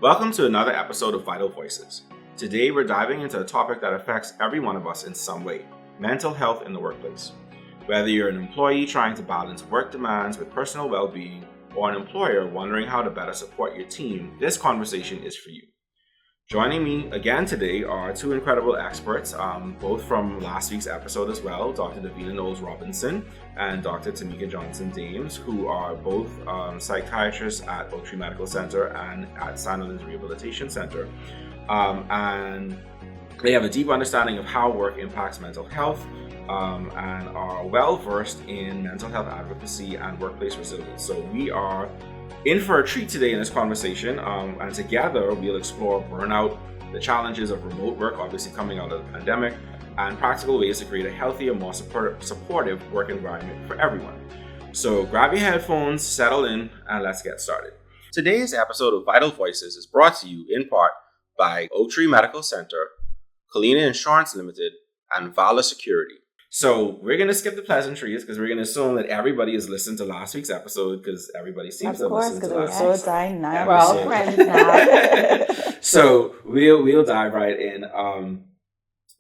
Welcome to another episode of Vital Voices. Today we're diving into a topic that affects every one of us in some way: mental health in the workplace. Whether you're an employee trying to balance work demands with personal well-being, or an employer wondering how to better support your team, this conversation is for you. Joining me again today are two incredible experts, both from last week's episode as well, Dr. Davina Knowles-Robinson and Dr. Tameka Johnson-Dames, who are both psychiatrists at Oak Tree Medical Center and at St. Helens Rehabilitation Center. And they have a deep understanding of how work impacts mental health and are well-versed in mental health advocacy and workplace resilience. So we are in for a treat today in this conversation, and together we'll explore burnout, the challenges of remote work, obviously coming out of the pandemic, and practical ways to create a healthier, more supportive work environment for everyone. So grab your headphones, settle in, and let's get started. Today's episode of Vital Voices is brought to you in part by Oak Tree Medical Center, Colina Insurance Limited, and Valor Security. So we're going to skip the pleasantries because we're going to assume that everybody has listened to last week's episode because everybody seems to have listened to last week's episode. Of course, because we're so dynamic. We're all friends now. So we'll dive right in.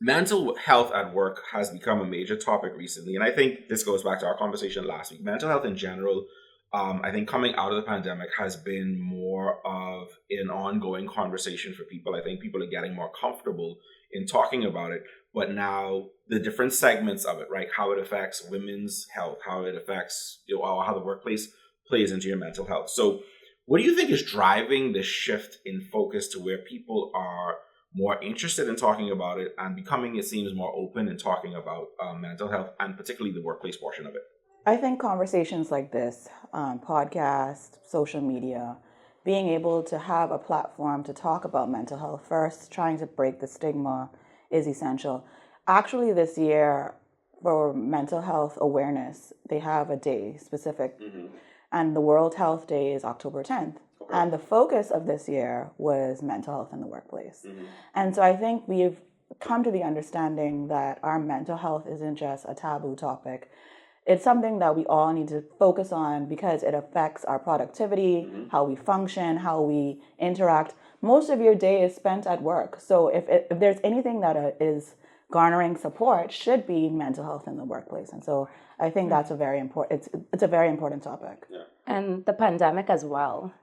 Mental health at work has become a major topic recently. And I think this goes back to our conversation last week. Mental health in general, I think coming out of the pandemic has been more of an ongoing conversation for people. I think people are getting more comfortable in talking about it. But now the different segments of it, right? How it affects women's health, how it affects, how the workplace plays into your mental health. So what do you think is driving this shift in focus to where people are more interested in talking about it and becoming, it seems, more open in talking about mental health and particularly the workplace portion of it? I think conversations like this, podcast, social media, being able to have a platform to talk about mental health first, trying to break the stigma is essential. Actually, this year for mental health awareness, they have a day specific, and the World Health Day is October 10th. Okay. And the focus of this year was mental health in the workplace. And so I think we've come to the understanding that our mental health isn't just a taboo topic. It's something that we all need to focus on because it affects our productivity, how we function, how we interact. Most of your day is spent at work. So if there's anything that is garnering support, should be mental health in the workplace. And so I think that's a very important, it's a very important topic. Yeah. And the pandemic as well,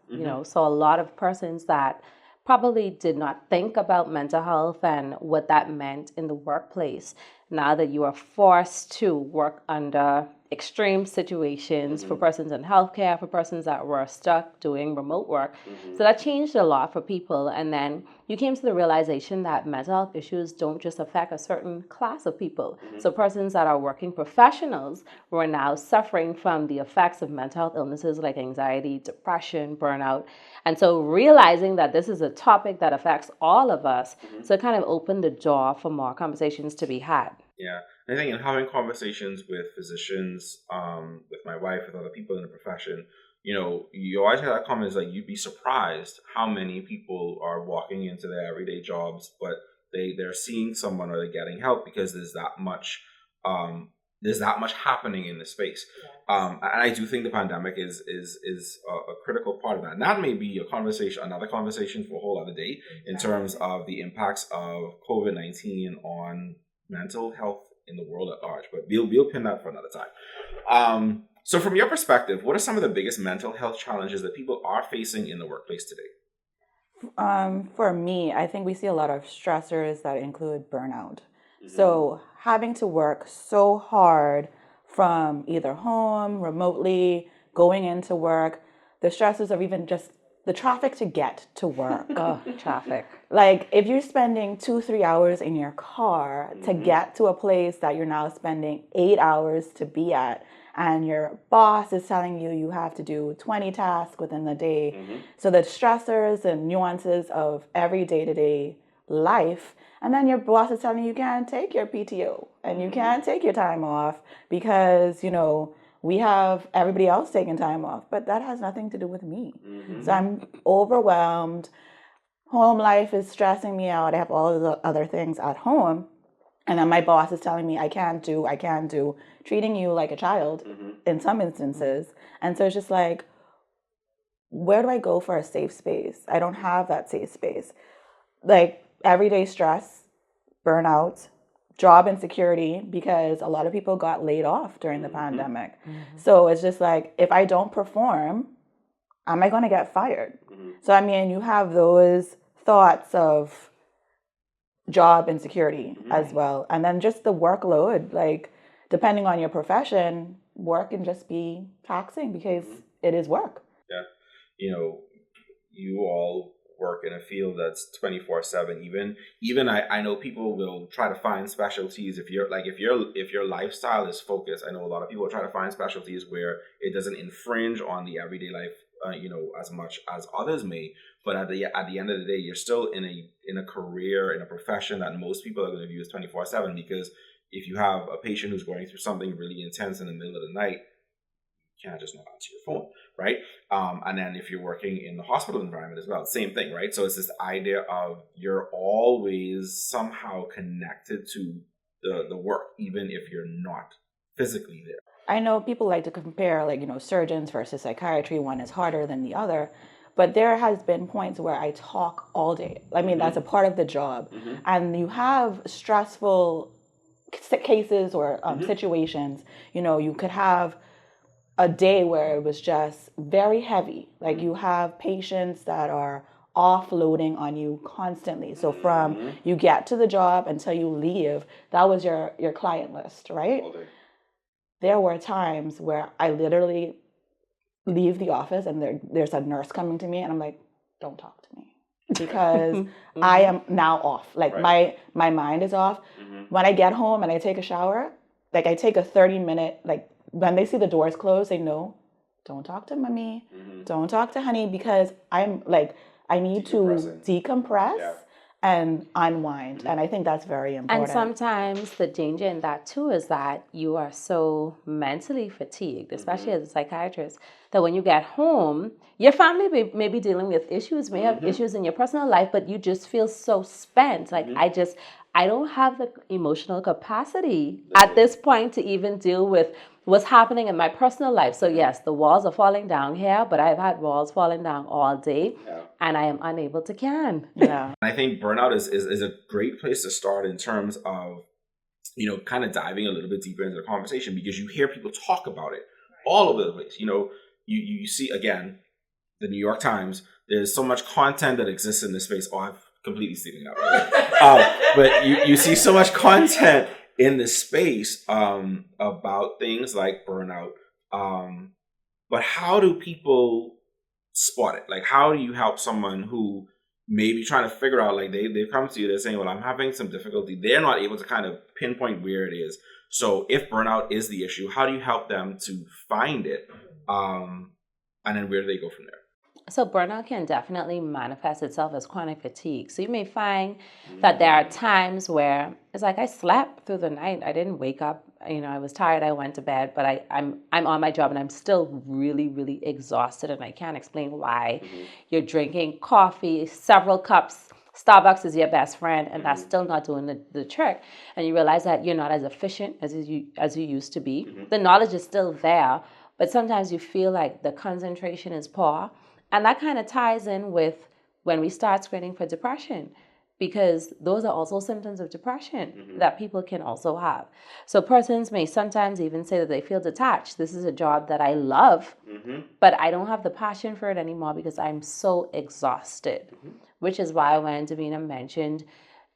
so a lot of persons that probably did not think about mental health and what that meant in the workplace. Now that you are forced to work under extreme situations for persons in healthcare, for persons that were stuck doing remote work. So that changed a lot for people. And then you came to the realization that mental health issues don't just affect a certain class of people. So persons that are working professionals were now suffering from the effects of mental health illnesses like anxiety, depression, burnout. And so realizing that this is a topic that affects all of us, so it kind of opened the door for more conversations to be had. Yeah, I think in having conversations with physicians, with my wife, with other people in the profession, you always have that comment is like you'd be surprised how many people are walking into their everyday jobs, but they're seeing someone or they're getting help because there's that much happening in the space. And I do think the pandemic is a critical part of that. And that may be another conversation for a whole other day in terms of the impacts of COVID-19 on mental health in the world at large, but we'll pin that for another time. So from your perspective, what are some of the biggest mental health challenges that people are facing in the workplace today? For me, I think we see a lot of stressors that include burnout. So having to work so hard from either home, remotely, going into work, the stresses of even just the traffic to get to work. Traffic. Like if you're spending 2-3 hours in your car to get to a place that you're now spending 8 hours to be at, and your boss is telling you have to do 20 tasks within the day. So the stressors and nuances of every day-to-day life, and then your boss is telling you can't take your PTO and you can't take your time off because, we have everybody else taking time off, but that has nothing to do with me. So I'm overwhelmed. Home life is stressing me out. I have all of the other things at home. And then my boss is telling me I can't do, treating you like a child in some instances. And so it's just like, where do I go for a safe space? I don't have that safe space. Like everyday stress, burnout, job insecurity, because a lot of people got laid off during the pandemic. So it's just like, if I don't perform, am I going to get fired? So, I mean, you have those thoughts of job insecurity as well. And then just the workload, like depending on your profession, work can just be taxing because it is work. Yeah. You know, you all work in a field that's 24/7. Even I know people will try to find specialties if your lifestyle is focused. I know a lot of people try to find specialties where it doesn't infringe on the everyday life, as much as others may. But at the end of the day, you're still in a career, in a profession that most people are going to view as 24/7, because if you have a patient who's going through something really intense in the middle of the night, you can't just not answer your phone, right? And then if you're working in the hospital environment as well, same thing, right? So it's this idea of you're always somehow connected to the work, even if you're not physically there. I know people like to compare, like, surgeons versus psychiatry. One is harder than the other. But there has been points where I talk all day. I mean, that's a part of the job. And you have stressful cases or situations. You could have a day where it was just very heavy. Like you have patients that are offloading on you constantly. So from you get to the job until you leave, that was your client list, right? There were times where I literally leave the office and there's a nurse coming to me and I'm like, don't talk to me, because I am now off. Like my mind is off. When I get home and I take a shower, like I take a 30-minute, like when they see the doors closed, they know, don't talk to mommy, don't talk to honey, because I'm like, I need to decompress and unwind. And I think that's very important. And sometimes the danger in that too is that you are so mentally fatigued, especially as a psychiatrist, that when you get home, your family may be dealing with issues, may have issues in your personal life, but you just feel so spent. Like I don't have the emotional capacity at this point to even deal with what's happening in my personal life. So yes, the walls are falling down here, but I've had walls falling down all day and I am unable to can. Yeah. I think burnout is a great place to start in terms of, kind of diving a little bit deeper into the conversation, because you hear people talk about it all over the place. You see, again, the New York Times, there's so much content that exists in this space. Oh, I've completely stealing out. Right? But you see so much content in this space about things like burnout. But how do people spot it? Like, how do you help someone who may be trying to figure out, like they've come to you, they're saying, well, I'm having some difficulty. They're not able to kind of pinpoint where it is. So if burnout is the issue, how do you help them to find it? And then where do they go from there? So burnout can definitely manifest itself as chronic fatigue. So you may find that there are times where it's like I slept through the night. I didn't wake up. I was tired. I went to bed, but I'm on my job and I'm still really, really exhausted, and I can't explain why. You're drinking coffee, several cups. Starbucks is your best friend, and that's still not doing the trick. And you realize that you're not as efficient as you used to be. The knowledge is still there, but sometimes you feel like the concentration is poor. And that kind of ties in with when we start screening for depression, because those are also symptoms of depression that people can also have. So persons may sometimes even say that they feel detached. This is a job that I love, but I don't have the passion for it anymore because I'm so exhausted, which is why when Davina mentioned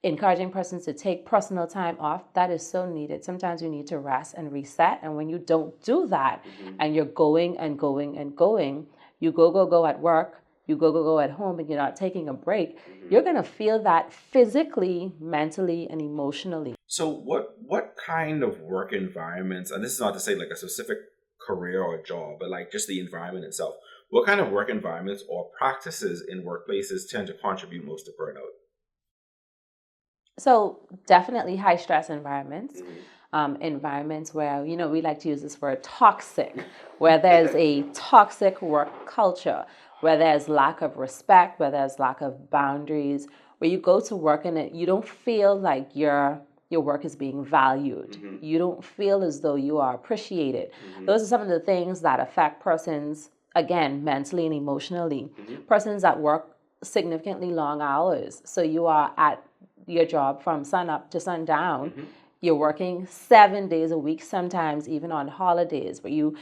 encouraging persons to take personal time off, that is so needed. Sometimes you need to rest and reset. And when you don't do that and you're going and going and going, you go at work, you go at home, and you're not taking a break, you're going to feel that physically, mentally, and emotionally. So what kind of work environments, and this is not to say like a specific career or job, but like just the environment itself, what kind of work environments or practices in workplaces tend to contribute most to burnout? So definitely high stress environments. Environments where, we like to use this word toxic, where there's a toxic work culture, where there's lack of respect, where there's lack of boundaries, where you go to work and you don't feel like your work is being valued. You don't feel as though you are appreciated. Those are some of the things that affect persons again, mentally and emotionally. Persons that work significantly long hours. So you are at your job from sun up to sundown. You're working 7 days a week, sometimes even on holidays where you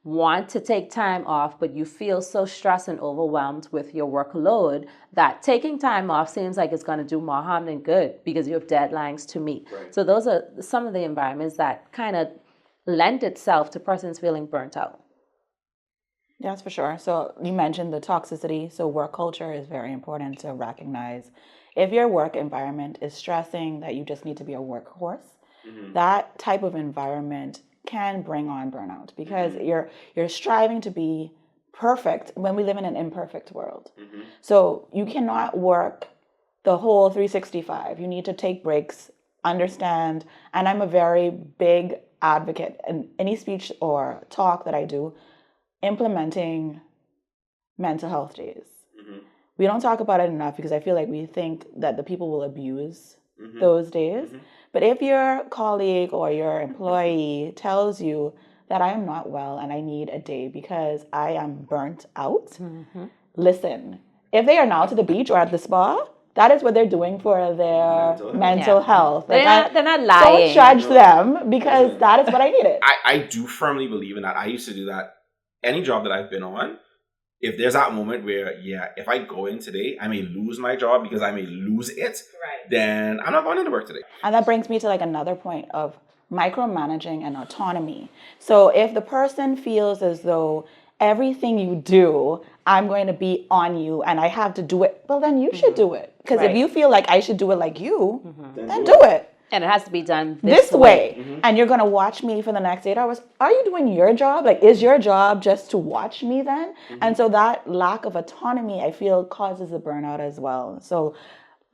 want to take time off, but you feel so stressed and overwhelmed with your workload that taking time off seems like it's going to do more harm than good because you have deadlines to meet. Right. So those are some of the environments that kind of lend itself to persons feeling burnt out. Yes, for sure. So you mentioned the toxicity. So work culture is very important to recognize. If your work environment is stressing that you just need to be a workhorse, that type of environment can bring on burnout because you're striving to be perfect when we live in an imperfect world. So you cannot work the whole 365. You need to take breaks, understand, and I'm a very big advocate in any speech or talk that I do, implementing mental health days. We don't talk about it enough because I feel like we think that the people will abuse those days. But if your colleague or your employee tells you that I am not well and I need a day because I am burnt out, listen. If they are now to the beach or at the spa, that is what they're doing for their mental health. Like, they're not lying. Don't judge them because that is what I needed. I do firmly believe in that. I used to do that. Any job that I've been on, if there's that moment where, if I go in today, I may lose my job because I may lose it, then I'm not going into work today. And that brings me to like another point of micromanaging and autonomy. So if the person feels as though everything you do, I'm going to be on you and I have to do it, well, then you should do it. Because if you feel like I should do it like you, then do it. And it has to be done this way. And you're going to watch me for the next 8 hours. Are you doing your job? Like, is your job just to watch me then? And so that lack of autonomy, I feel, causes the burnout as well. So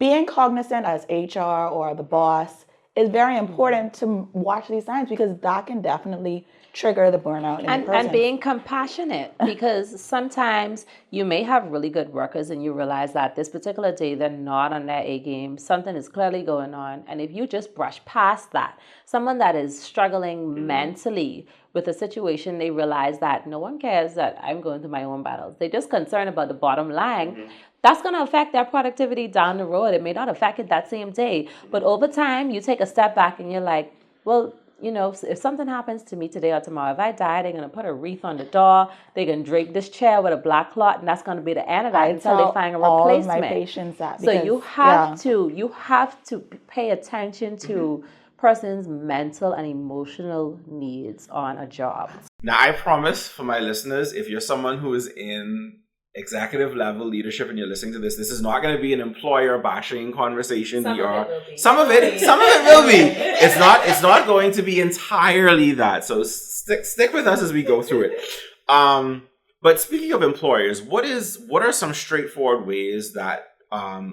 being cognizant as HR or the boss is very important to watch these signs because that can definitely trigger the burnout in the person. And being compassionate because sometimes you may have really good workers and you realize that this particular day they're not on their A game, something is clearly going on, and if you just brush past that, someone that is struggling mentally with a situation, they realize that no one cares that I'm going through my own battles. They're just concerned about the bottom line. That's going to affect their productivity down the road. It may not affect it that same day, but over time you take a step back and you're like, well, you know, if something happens to me today or tomorrow, if I die, they're going to put a wreath on the door. They're going to drape this chair with a black cloth, and that's going to be the end of that until they find a replacement. All of my patients that so you have to pay attention to person's mental and emotional needs on a job. Now, I promise for my listeners, if you're someone who is in executive level leadership and you're listening to this, this is not going to be an employer bashing conversation. Some of it will be. It's not going to be entirely that. So stick with us as we go through it. But speaking of employers, what are some straightforward ways that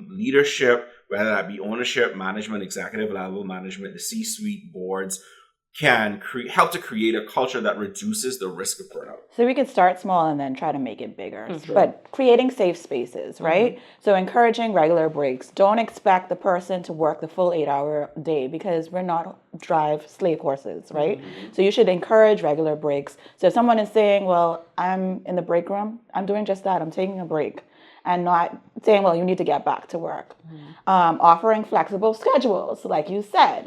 leadership, whether that be ownership, management, executive level management, the C-suite boards, can help to create a culture that reduces the risk of burnout? So we could start small and then try to make it bigger. But creating safe spaces, right? So encouraging regular breaks. Don't expect the person to work the full 8-hour day because we're not slave horses, right? So you should encourage regular breaks. So if someone is saying, well, I'm in the break room, I'm doing just that. I'm taking a break. And not saying, well, you need to get back to work. Offering flexible schedules, like you said.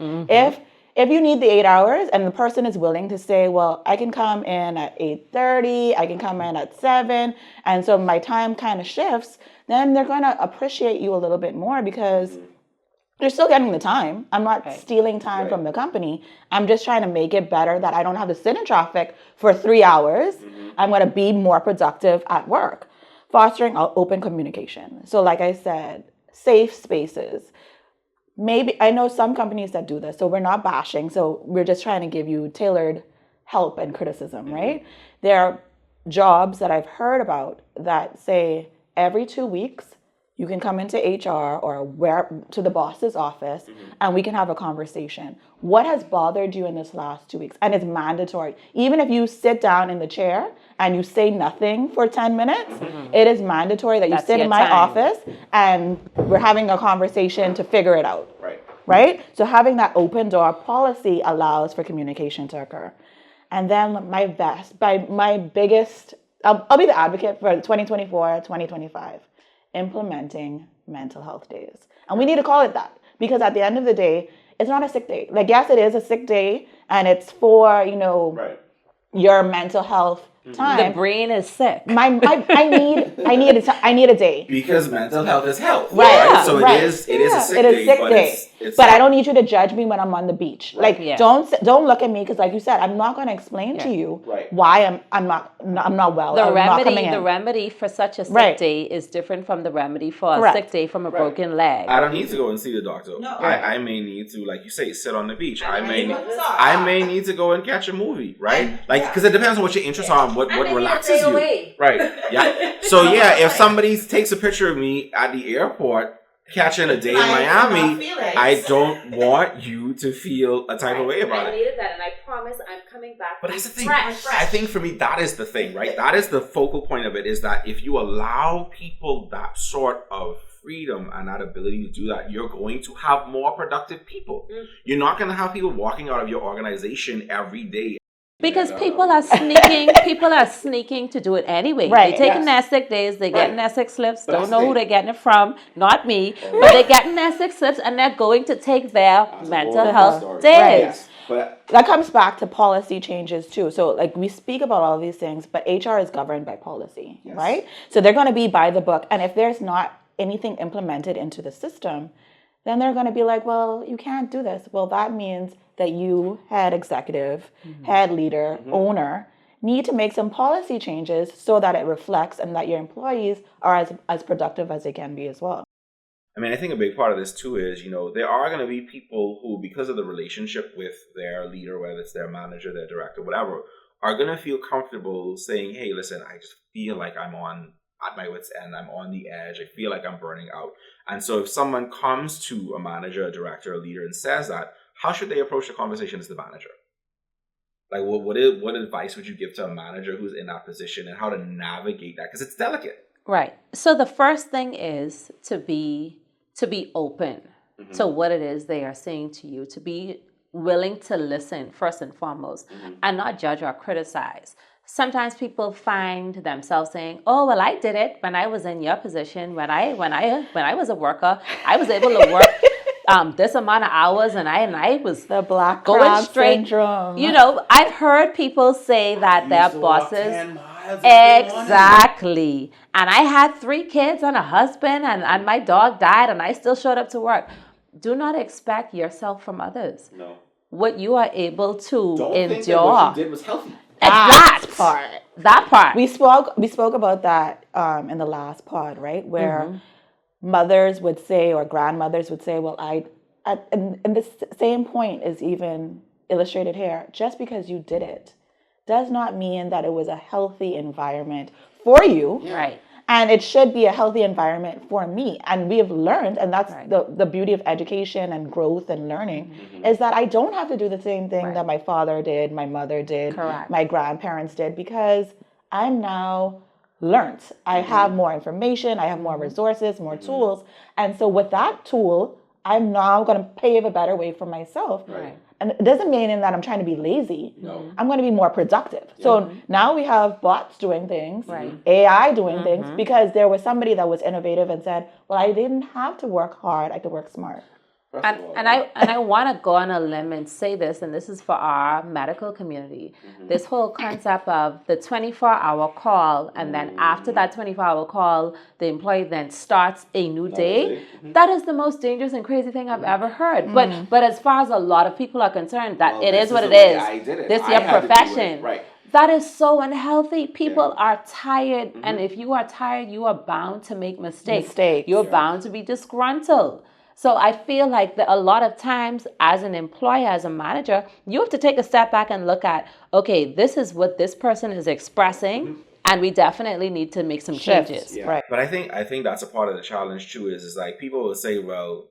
If you need the 8 hours and the person is willing to say, well, I can come in at 8:30, I can come in at 7, and so my time kind of shifts, then they're going to appreciate you a little bit more because they're still getting the time. I'm not stealing time from the company. I'm just trying to make it better that I don't have to sit in traffic for 3 hours. I'm going to be more productive at work. Fostering open communication. So like I said, safe spaces. Maybe I know some companies that do this, so we're not bashing. So we're just trying to give you tailored help and criticism, right? There are jobs that I've heard about that say every 2 weeks you can come into HR or to the boss's office and we can have a conversation. What has bothered you in this last 2 weeks? And it's mandatory. Even if you sit down in the chair and you say nothing for 10 minutes, it is mandatory that you sit in my office and we're having a conversation to figure it out. Right? So having that open door policy allows for communication to occur. And then my biggest I'll be the advocate for 2024, 2025, implementing mental health days. And we need to call it that because at the end of the day, it's not a sick day. Like, yes, it is a sick day and it's for, your mental health time. The brain is sick. I need a day. Because mental health is health. Right. Yeah. So it is a sick day. But I don't need you to judge me when I'm on the beach. Like, don't look at me because, like you said, I'm not going to explain to you why I'm not well. The remedy for such a sick day is different from the remedy for a sick day from a broken leg. I don't need to go and see the doctor. No. I may need to, like you say, sit on the beach. I may need to go and catch a movie, right? Like, because it depends on what your interests are and what relaxes you. Right. Yeah. So if somebody takes a picture of me at the airport catching a day in Miami, I don't want you to feel a type of way about it. I needed that, and I promise I'm coming back. But that's the thing. I think for me, that is the thing, right? That is the focal point of it, is that if you allow people that sort of freedom and that ability to do that, you're going to have more productive people. You're not going to have people walking out of your organization every day. Because people are sneaking to do it anyway. Right. They're taking their sick days, they're getting their sick slips, don't know who they're getting it from, not me, but they're getting their sick slips and they're going to take their mental health days. But that comes back to policy changes too. So like we speak about all of these things, but HR is governed by policy, right? So they're going to be by the book. And if there's not anything implemented into the system, then they're going to be like, well, you can't do this. Well, that means that you, head executive, head leader, owner, need to make some policy changes so that it reflects and that your employees are as productive as they can be as well. I mean, I think a big part of this too is, there are going to be people who, because of the relationship with their leader, whether it's their manager, their director, whatever, are going to feel comfortable saying, hey, listen, I just feel like I'm at my wit's end. I'm on the edge. I feel like I'm burning out. And so if someone comes to a manager, a director, a leader and says that, how should they approach the conversation as the manager? Like, what advice would you give to a manager who's in that position and how to navigate that? Because it's delicate. Right. So the first thing is to be open to what it is they are saying to you, to be willing to listen first and foremost, and not judge or criticize. Sometimes people find themselves saying, "Oh, well, I did it when I was in your position. When I was a worker, I was able to work this amount of hours, and I was the black going straight." Syndrome. I've heard people say that their bosses. Exactly. And I had 3 kids and a husband, and my dog died, and I still showed up to work. Do not expect yourself from others. No. What you are able to endure. Think that what you did was healthy. That part. We spoke about that in the last pod, right? Where mothers would say, or grandmothers would say, well, and the same point is even illustrated here. Just because you did it does not mean that it was a healthy environment for you. Right. And it should be a healthy environment for me. And we have learned, and that's the beauty of education and growth and learning, is that I don't have to do the same thing that my father did, my mother did, my grandparents did, because I'm now learned. I have more information, I have more resources, more tools. And so with that tool, I'm now going to pave a better way for myself. Right. And it doesn't mean that I'm trying to be lazy. No. I'm going to be more productive. Yeah. So now we have bots doing things, AI doing things, because there was somebody that was innovative and said, well, I didn't have to work hard. I could work smart. And I want to go on a limb and say this, and this is for our medical community. This whole concept of the 24-hour call, and then after that 24-hour call, the employee then starts a new day. That is the most dangerous and crazy thing I've ever heard. But as far as a lot of people are concerned, that it is what it is. This is your profession. That is so unhealthy. People are tired, and if you are tired, you are bound to make mistakes. You're bound to be disgruntled. So I feel like that a lot of times as an employer, as a manager, you have to take a step back and look at, okay, this is what this person is expressing, and we definitely need to make some changes. Yeah. Right. But I think that's a part of the challenge too, is like people will say, well,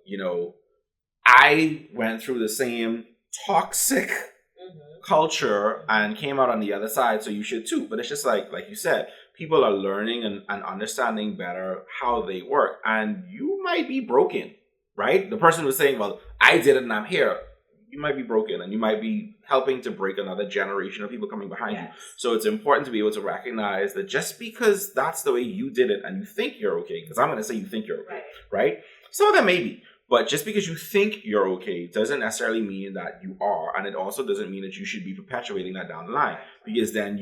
I went through the same toxic culture and came out on the other side, so you should too. But it's just like you said, people are learning and understanding better how they work, and you might be broken. Right? The person was saying, well, I did it and I'm here. you might be broken, and you might be helping to break another generation of people coming behind you. So it's important to be able to recognize that just because that's the way you did it and you think you're okay, because I'm going to say you think you're okay, right? Some of them may be. But just because you think you're okay doesn't necessarily mean that you are. And it also doesn't mean that you should be perpetuating that down the line, because then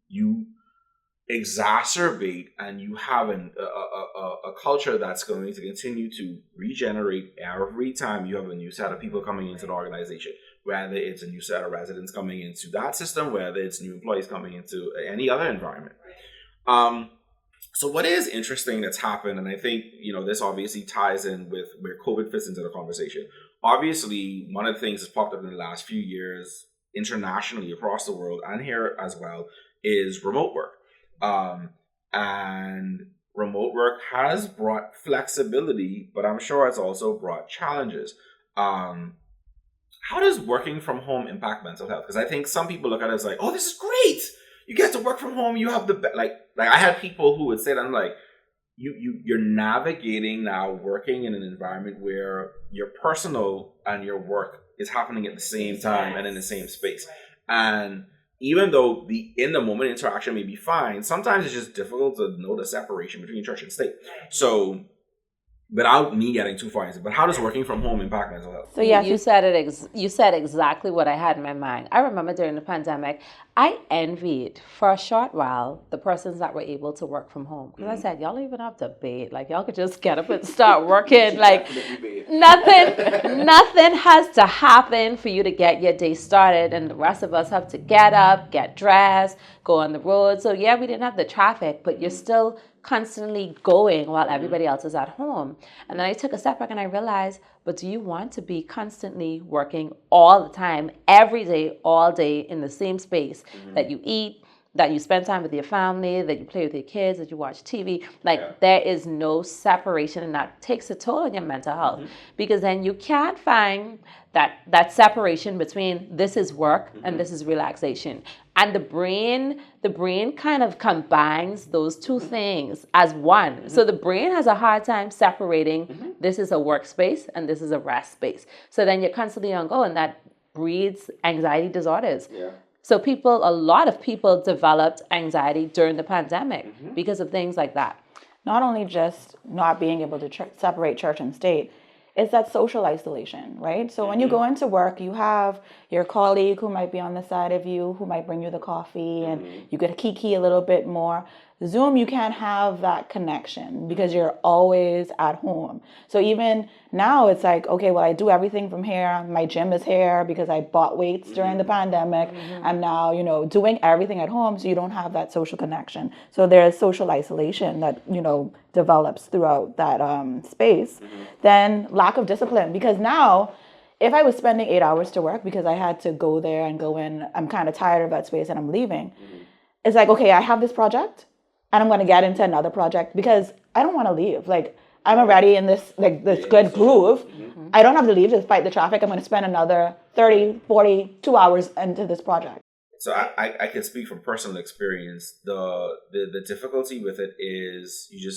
you exacerbate and you have a culture that's going to continue to regenerate every time you have a new set of people coming into the organization, whether it's a new set of residents coming into that system, whether it's new employees coming into any other environment. So what is interesting that's happened, and I think, this obviously ties in with where COVID fits into the conversation. Obviously, one of the things that's popped up in the last few years internationally across the world and here as well is remote work. And remote work has brought flexibility, but I'm sure it's also brought challenges. How does working from home impact mental health? Because I think some people look at it as like, oh, this is great. You get to work from home. You have like I had people who would say that, I'm like, you're navigating now working in an environment where your personal and your work is happening at the same time and in the same space. And even though the in the moment interaction may be fine, sometimes it's just difficult to know the separation between church and state. So without me getting too far into it, but how does working from home impact mental health? So yeah, you said it. You said exactly what I had in my mind. I remember during the pandemic, I envied for a short while the persons that were able to work from home, because I said, y'all don't even have to bathe. Like, y'all could just get up and start working. Like, nothing has to happen for you to get your day started, and the rest of us have to get up, get dressed, go on the road. So yeah, we didn't have the traffic, but you're still constantly going while everybody else is at home. And then I took a step back and I realized, but do you want to be constantly working all the time, every day, all day in the same space that you eat, that you spend time with your family, that you play with your kids, that you watch TV? Like, there is no separation, and that takes a toll on your mental health, because then you can't find that separation between this is work and this is relaxation. And the brain kind of combines those two things as one. So the brain has a hard time separating this is a workspace and this is a rest space. So then you're constantly on go, and that breeds anxiety disorders. So a lot of people developed anxiety during the pandemic because of things like that. Not only just not being able to separate church and state, it's that social isolation, right? So when you go into work, you have your colleague who might be on the side of you, who might bring you the coffee, and you get to kiki a little bit more. Zoom, you can't have that connection because you're always at home. So even now it's like, okay, well, I do everything from here. My gym is here because I bought weights during the pandemic. I'm now, doing everything at home, so you don't have that social connection. So there's social isolation that, develops throughout that space. Then lack of discipline, because now if I was spending 8 hours to work because I had to go there and go in, I'm kind of tired of that space and I'm leaving. It's like, okay, I have this project and I'm going to get into another project because I don't want to leave. Like, I'm already in this good groove. I don't have to leave to fight the traffic. I'm going to spend another 30, 40, 2 hours into this project. So I can speak from personal experience. The difficulty with it is you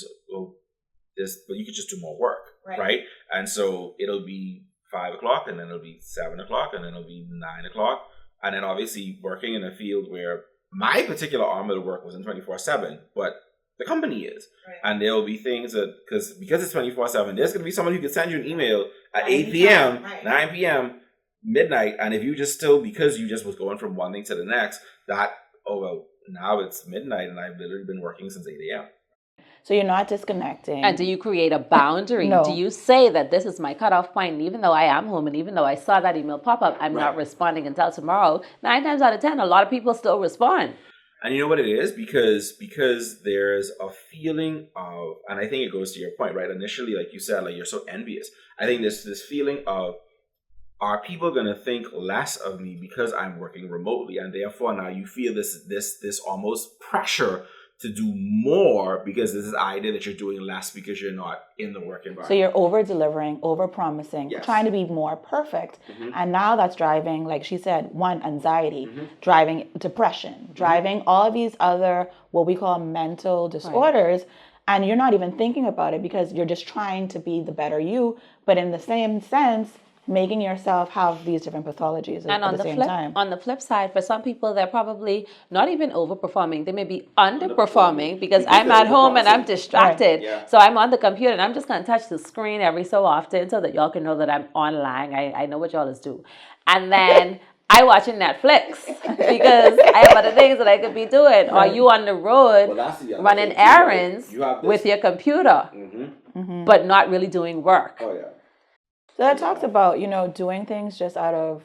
could just do more work, right? And so it'll be 5 o'clock, and then it'll be 7 o'clock, and then it'll be 9 o'clock. And then obviously working in a field where my particular arm of the work wasn't 24/7, but the company is. And there'll be things that, because it's 24/7, there's going to be someone who can send you an email at 8 p.m., 9 p.m., midnight, and if you just still, because you just was going from one thing to the next, now it's midnight and I've literally been working since 8 a.m. So you're not disconnecting. And do you create a boundary? No. Do you say that this is my cutoff point, and even though I am home and even though I saw that email pop up, I'm not responding until tomorrow? 9 times out of 10, a lot of people still respond. And you know what it is? Because there's a feeling of, and I think it goes to your point, right? Initially, like you said, like you're so envious. I think there's this feeling of, are people going to think less of me because I'm working remotely? And therefore now you feel this almost pressure to do more because this is the idea that you're doing less because you're not in the work environment. So you're over-delivering, over-promising, trying to be more perfect. And now that's driving, like she said, anxiety, driving depression, driving all of these other, what we call mental disorders. And you're not even thinking about it because you're just trying to be the better you. But in the same sense, making yourself have these different pathologies And at the same time. on the flip side, for some people, they're probably not even overperforming. They may be underperforming because I'm at home and I'm distracted. Right. Yeah. So I'm on the computer and I'm just going to touch the screen every so often so that y'all can know that I'm online. I know what y'all is do. And then I watching Netflix because I have other things that I could be doing. Or you on the road running errands with your computer, but not really doing work. Oh, yeah. So that talks about, doing things just out of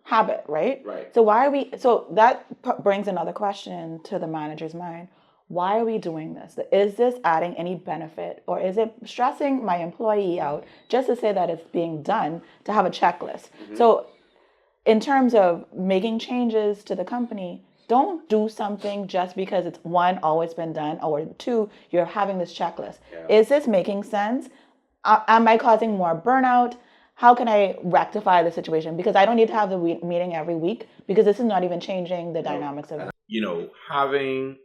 habit, right? Right. So that brings another question to the manager's mind. Why are we doing this? Is this adding any benefit, or is it stressing my employee out just to say that it's being done to have a checklist? So in terms of making changes to the company, don't do something just because it's one, always been done, or two, you're having this checklist. Yeah. Is this making sense? Am I causing more burnout? How can I rectify the situation? Because I don't need to have the meeting every week, because this is not even changing the dynamics of it. Having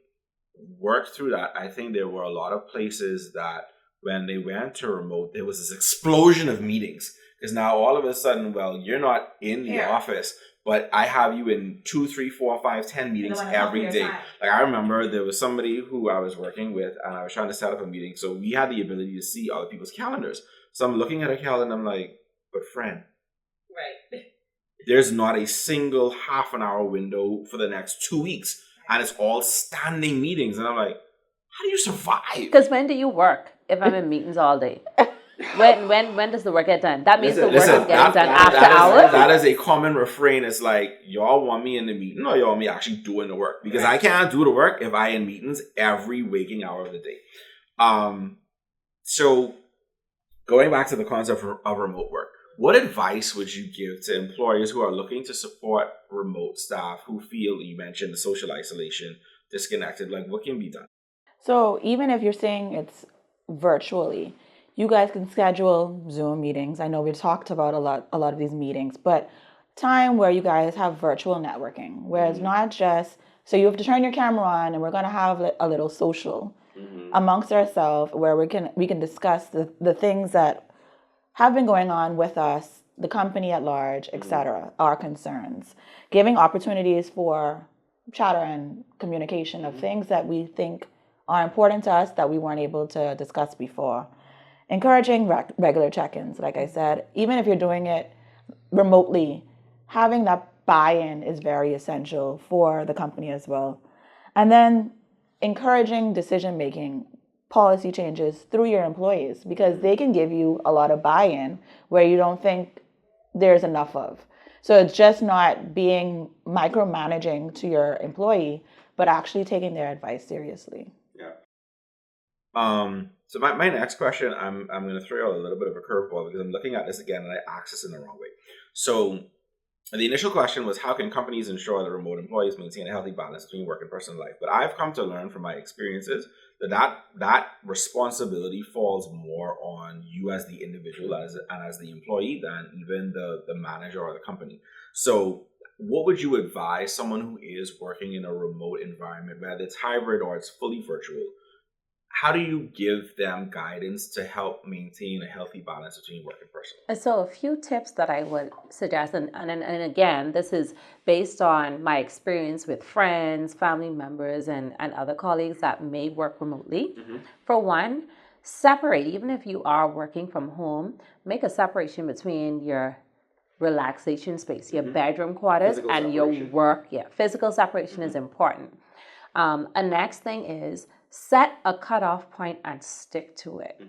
worked through that, I think there were a lot of places that when they went to remote, there was this explosion of meetings. Because now all of a sudden, well, you're not in the office, but I have you in 2, 3, 4, 5, 10 meetings every day. Like, I remember there was somebody who I was working with and I was trying to set up a meeting. So we had the ability to see other people's calendars. So I'm looking at a calendar and I'm like, but friend, right? There's not a single half an hour window for the next 2 weeks. And it's all standing meetings. And I'm like, how do you survive? Because when do you work if I'm in meetings all day? When does the work get done? That means the work is getting done after hours? That is a common refrain. It's like, y'all want me in the meeting or y'all want me actually doing the work? Because I can't do the work if I in meetings every waking hour of the day. So going back to the concept of remote work, what advice would you give to employers who are looking to support remote staff who feel, you mentioned the social isolation, disconnected, like what can be done? So even if you're saying it's virtually, you guys can schedule Zoom meetings. I know we talked about a lot of these meetings, but time where you guys have virtual networking, where it's not just, so you have to turn your camera on and we're going to have a little social amongst ourselves where we can discuss the things that have been going on with us, the company at large, etc., our concerns, giving opportunities for chatter and communication of things that we think are important to us that we weren't able to discuss before. Encouraging regular check-ins, like I said, even if you're doing it remotely, having that buy-in is very essential for the company as well. And then encouraging decision-making, policy changes through your employees, because they can give you a lot of buy-in where you don't think there's enough of. So it's just not being micromanaging to your employee, but actually taking their advice seriously. Yeah. So my next question, I'm going to throw out a little bit of a curveball because I'm looking at this again and I asked this in the wrong way. So the initial question was, how can companies ensure that remote employees maintain a healthy balance between work and personal life? But I've come to learn from my experiences that responsibility falls more on you as the individual and as the employee than even the manager or the company. So what would you advise someone who is working in a remote environment, whether it's hybrid or it's fully virtual? How do you give them guidance to help maintain a healthy balance between work and personal? So a few tips that I would suggest, and again, this is based on my experience with friends, family members, and other colleagues that may work remotely. For one, separate, even if you are working from home, make a separation between your relaxation space, your bedroom quarters, physical and separation. Your work. Yeah, physical separation is important. A next thing is set a cutoff point and stick to it.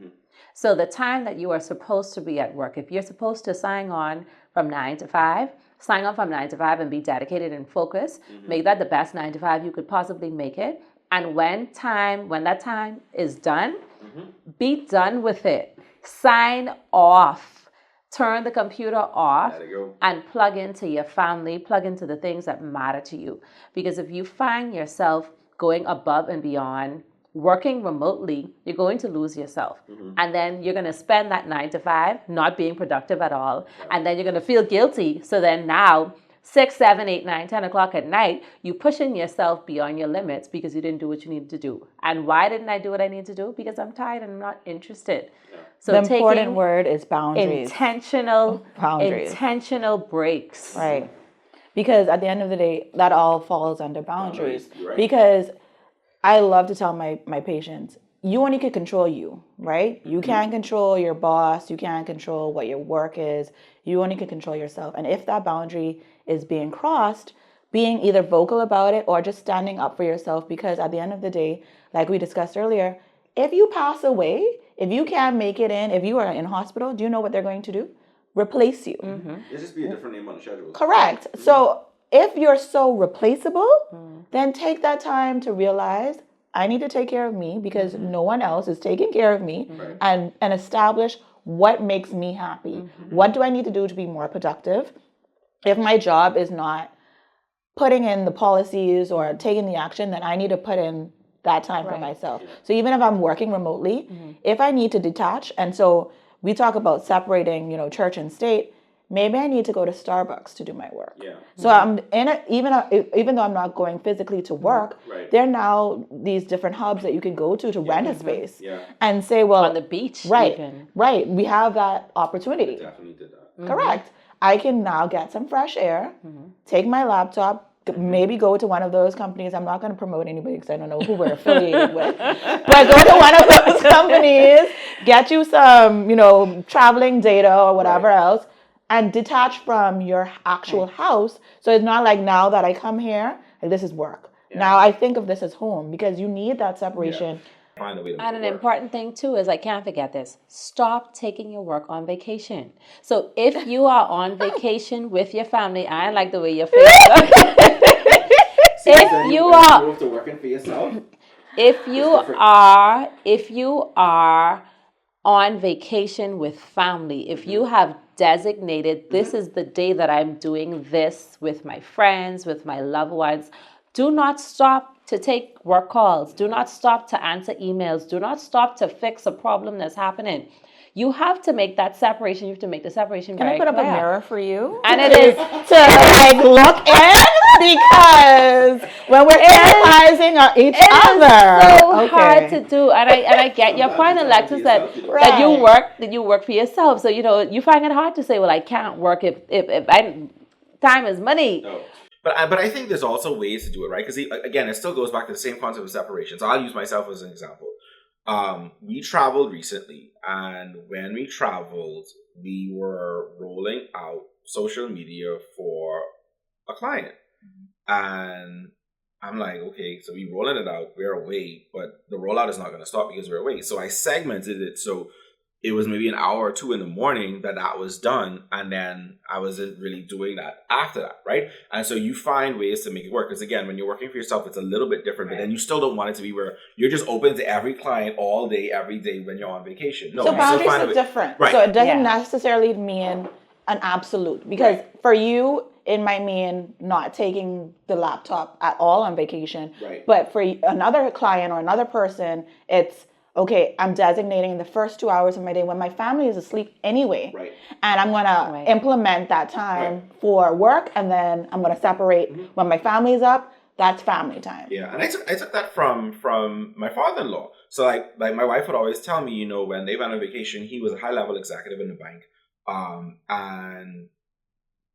So the time that you are supposed to be at work, if you're supposed to sign on from 9 to 5, sign on from 9 to 5 and be dedicated and focused. Make that the best 9 to 5 you could possibly make it. And when that time is done, be done with it. Sign off. Turn the computer off and plug into your family, plug into the things that matter to you. Because if you find yourself going above and beyond, working remotely, you're going to lose yourself. And then you're going to spend that 9 to 5 not being productive at all. And then you're going to feel guilty. So then now 6, 7, 8, 9, 10 o'clock at night, you pushing yourself beyond your limits because you didn't do what you needed to do. And why didn't I do what I need to do? Because I'm tired and I'm not interested. So the important word is boundaries. Intentional breaks. Right. Because at the end of the day, that all falls under boundaries. Right. Because I love to tell my patients, you only can control you, right? You can't control your boss. You can't control what your work is. You only can control yourself. And if that boundary is being crossed, being either vocal about it or just standing up for yourself, because at the end of the day, like we discussed earlier, if you pass away, if you can't make it in, if you are in hospital, do you know what they're going to do? Replace you. It'll just be a different name on the schedule. Correct. So if you're so replaceable, then take that time to realize I need to take care of me because no one else is taking care of me, and establish what makes me happy. What do I need to do to be more productive? If my job is not putting in the policies or taking the action, then I need to put in that time for myself. So even if I'm working remotely, if I need to detach, and so we talk about separating, church and state, maybe I need to go to Starbucks to do my work. Yeah. So I'm in it, even though I'm not going physically to work, there are now these different hubs that you can go to rent a space and say, well, on the beach, right, we have that opportunity. I definitely did that. Correct. I can now get some fresh air, take my laptop, maybe go to one of those companies. I'm not going to promote anybody because I don't know who we're affiliated with. But go to one of those companies, get you some, traveling data or whatever else, and detach from your actual house. So it's not like now that I come here, like this is work. Now I think of this as home because you need that separation. Find a way to And an work. important thing too is, I can't forget this, stop taking your work on vacation. So if you are on vacation with your family, I like the way your face looks. If you are to working for yourself, if you are on vacation with family, if you have designated this is the day that I'm doing this with my friends, with my loved ones, do not stop to take work calls. Do not stop to answer emails. Do not stop to fix a problem that's happening. You have to make that separation. You have to make the separation Can very I put clear. up a mirror for you? And it is to look in, because when we're analyzing each other, it's so hard to do. And I get your point, Alexis, that you work for yourself. So you find it hard to say, well, I can't work if time is money. No. But I think there's also ways to do it, right? Because again, it still goes back to the same concept of separation. So I'll use myself as an example. We traveled recently, and when we traveled, we were rolling out social media for a client. And I'm like, okay, so we're rolling it out, we're away, but the rollout is not going to stop because we're away. So I segmented it so it was maybe an hour or two in the morning that was done, and then I wasn't really doing that after that, right? And so you find ways to make it work. Because again, when you're working for yourself, it's a little bit different, but then you still don't want it to be where you're just open to every client all day, every day when you're on vacation. No, so boundaries are different. Right. So it doesn't necessarily mean an absolute. Because for you, it might mean not taking the laptop at all on vacation. Right. But for another client or another person, it's, okay, I'm designating the first 2 hours of my day when my family is asleep anyway. Right. And I'm going to implement that time for work, and then I'm going to separate when my family's up. That's family time. Yeah, and I took that from my father-in-law. So like my wife would always tell me, when they went on vacation, he was a high-level executive in the bank. And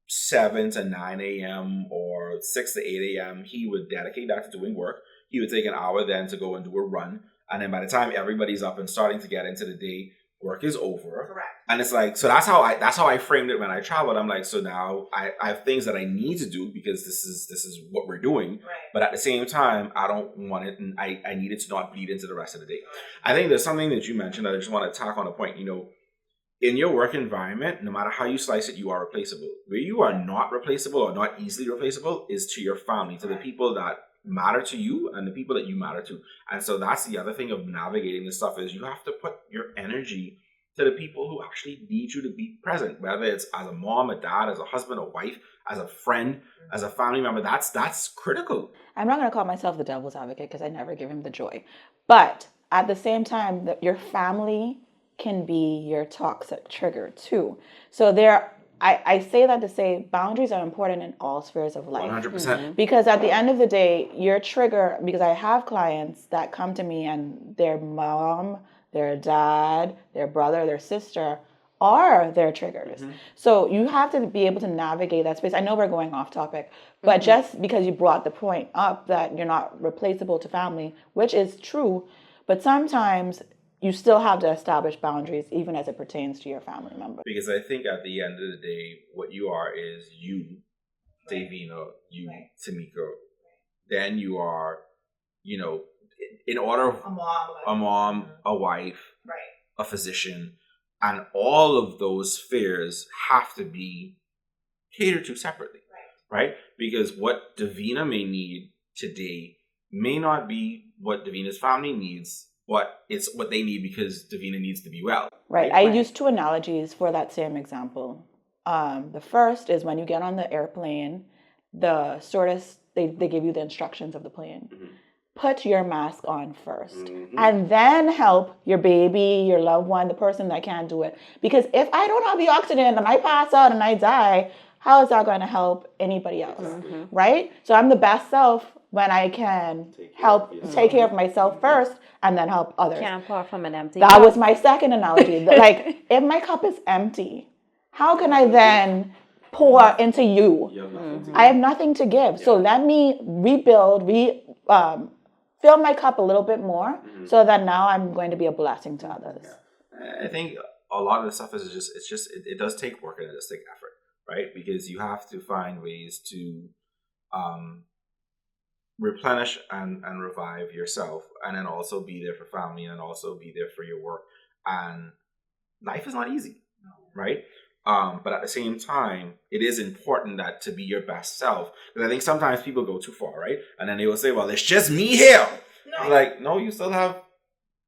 7 to 9 a.m. or 6 to 8 a.m., he would dedicate that to doing work. He would take an hour then to go and do a run. And then by the time everybody's up and starting to get into the day, work is over. Correct. And it's like, so that's how I framed it when I traveled. I'm like, so now I have things that I need to do because this is what we're doing. Right. But at the same time, I don't want it, and I need it to not bleed into the rest of the day. I think there's something that you mentioned that I just want to tack on a point. In your work environment, no matter how you slice it, you are replaceable. Where you are not replaceable or not easily replaceable is to your family, to the people that matter to you and the people that you matter to. And so that's the other thing of navigating this stuff, is you have to put your energy to the people who actually need you to be present, whether it's as a mom, a dad, as a husband, a wife, as a friend, as a family member. That's critical. I'm not going to call myself the devil's advocate because I never give him the joy. But at the same time, your family can be your toxic trigger too. So I say that to say boundaries are important in all spheres of life. 100%. Because at the end of the day, your trigger, because I have clients that come to me and their mom, their dad, their brother, their sister are their triggers. So you have to be able to navigate that space. I know we're going off topic, but just because you brought the point up that you're not replaceable to family, which is true, but sometimes you still have to establish boundaries even as it pertains to your family member. Because I think at the end of the day, what you are is you, Davina, you, Tameka. Then you are, you know, in order of a mom, a wife, a physician, and all of those spheres have to be catered to separately, right? Because what Davina may need today may not be what Davina's family needs, but it's what they need because Davina needs to be well. Right. I use two analogies for that same example. The first is when you get on the airplane, the stewardess, they give you the instructions of the plane. Put your mask on first and then help your baby, your loved one, the person that can't do it. Because if I don't have the oxygen and I pass out and I die, how is that going to help anybody else? Right? So I'm the best self when I can take care of myself first and then help others. Can't pour from an empty That cup. was my second analogy. Like, if my cup is empty, how can I then pour into you? I have nothing to give. So let me rebuild, fill my cup a little bit more so that now I'm going to be a blessing to others. I think a lot of the stuff is it does take work and it does take effort, right? Because you have to find ways to replenish and revive yourself, and then also be there for family, and also be there for your work. And life is not easy, right? But at the same time, it is important that to be your best self. Because I think sometimes people go too far, right? And then they will say, well, it's just me here. No. Like, no, you still have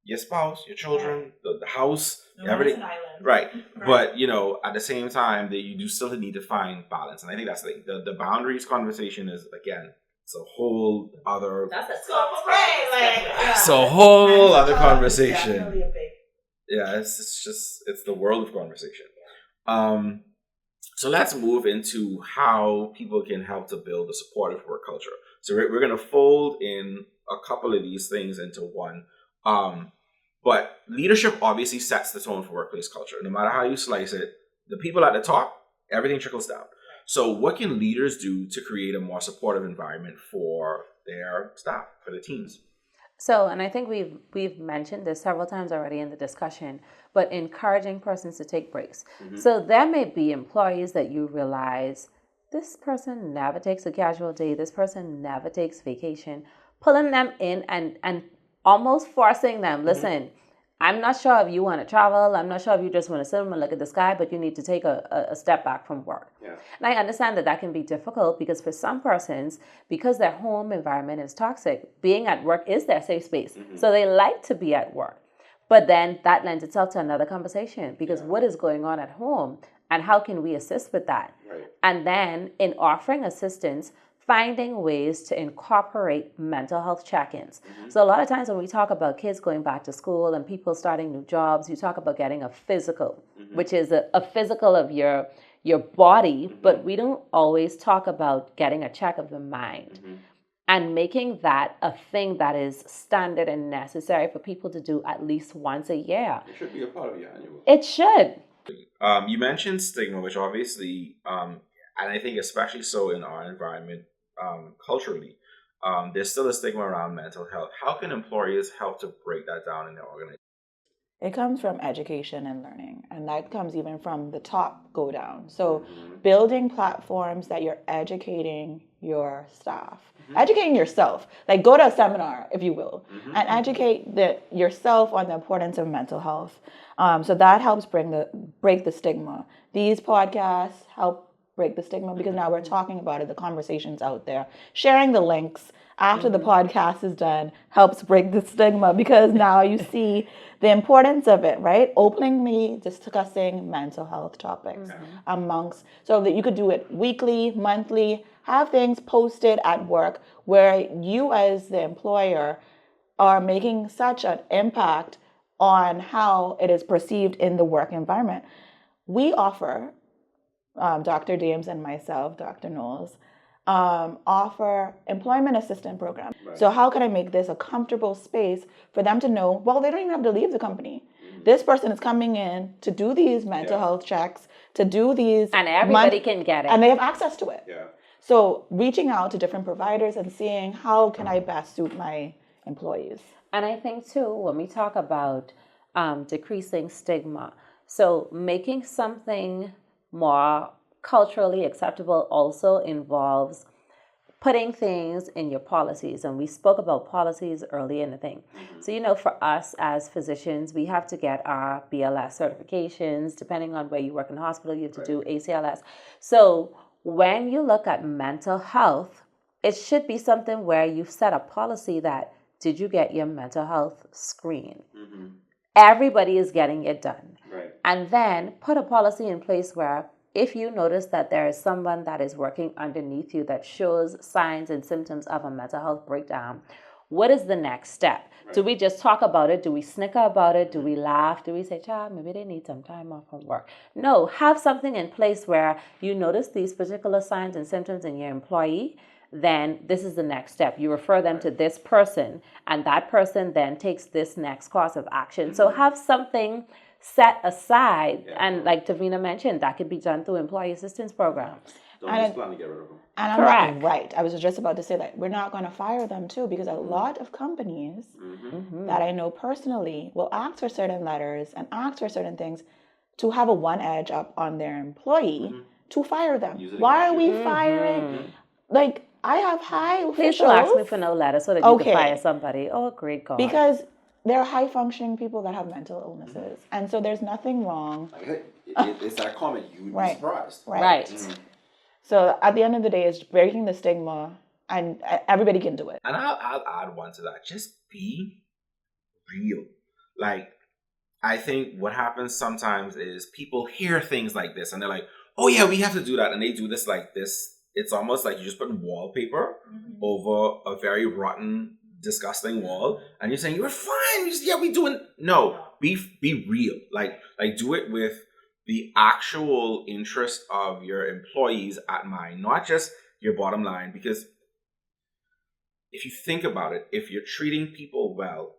your spouse, your children, the house, everything. Right. But, you know, at the same time, that you do still need to find balance. And I think that's the boundaries conversation is, again, it's a whole other... That's it's a whole other conversation. Yeah, it's the world of conversation. So let's move into how people can help to build a supportive work culture. So we're going to fold in a couple of these things into one. But leadership obviously sets the tone for workplace culture. No matter how you slice it, the people at the top, everything trickles down. So what can leaders do to create a more supportive environment for their staff, for the teams? So, and I think we've mentioned this several times already in the discussion, but encouraging persons to take breaks. So there may be employees that you realize this person never takes a casual day, this person never takes vacation, pulling them in and almost forcing them, listen, I'm not sure if you want to travel, I'm not sure if you just want to sit and look at the sky, but you need to take a step back from work. And I understand that can be difficult because for some persons, because their home environment is toxic, being at work is their safe space. So they like to be at work. But then that lends itself to another conversation because what is going on at home and how can we assist with that? And then in offering assistance, finding ways to incorporate mental health check-ins. So a lot of times when we talk about kids going back to school and people starting new jobs, you talk about getting a physical, which is a physical of your body, but we don't always talk about getting a check of the mind and making that a thing that is standard and necessary for people to do at least once a year. It should be a part of your annual. It should. You mentioned stigma, which obviously, and I think especially so in our environment, culturally, there's still a stigma around mental health. How can employers help to break that down in their organization? It comes from education and learning, and that comes even from the top go down. So building platforms that you're educating your staff, educating yourself, like go to a seminar, if you will, and educate yourself on the importance of mental health. So that helps break the stigma. These podcasts help break the stigma because now we're talking about it, the conversation's out there. Sharing the links after the podcast is done helps break the stigma because now you see the importance of it, right? Openly discussing mental health topics so that you could do it weekly, monthly, have things posted at work where you as the employer are making such an impact on how it is perceived in the work environment. We offer Dr. Dames and myself, Dr. Knowles, offer employment assistance program. Right. So how can I make this a comfortable space for them to know, well, they don't even have to leave the company. This person is coming in to do these mental health checks, to do these. And everybody can get it. And they have access to it. Yeah. So reaching out to different providers and seeing how can I best suit my employees. And I think too, when we talk about decreasing stigma, so making something more culturally acceptable also involves putting things in your policies. And we spoke about policies early in the thing. So, for us as physicians, we have to get our BLS certifications. Depending on where you work in the hospital, you have to do ACLS. So when you look at mental health, it should be something where you've set a policy that, did you get your mental health screen? Everybody is getting it done. Right. And then put a policy in place where if you notice that there is someone that is working underneath you that shows signs and symptoms of a mental health breakdown, what is the next step? Right. Do we just talk about it? Do we snicker about it? Do we laugh? Do we say, child, maybe they need some time off from work? No, have something in place where you notice these particular signs and symptoms in your employee, then this is the next step. You refer them to this person, and that person then takes this next course of action. So have something set aside, and like Davina mentioned, that could be done through employee assistance programs. Don't just plan to get rid of them. And I'm Correct. not right. I was just about to say that we're not going to fire them too, because a lot of companies that I know personally will ask for certain letters and ask for certain things to have a one edge up on their employee to fire them. Why are we firing? Like, I have high officials. Please don't ask me for no letter so that you can fire somebody. Oh, great God. Because there are high functioning people that have mental illnesses. And so there's nothing wrong. It's that comment. You would be surprised. Right. So at the end of the day, it's breaking the stigma, and everybody can do it. And I'll add one to that. Just be real. Like, I think what happens sometimes is people hear things like this and they're like, oh yeah, we have to do that. And they do this like this. It's almost like you just put wallpaper over a very rotten, disgusting wall. And you're saying, you're fine. We doing. No, be real. Like do it with the actual interest of your employees at mind, not just your bottom line. Because if you think about it, if you're treating people well,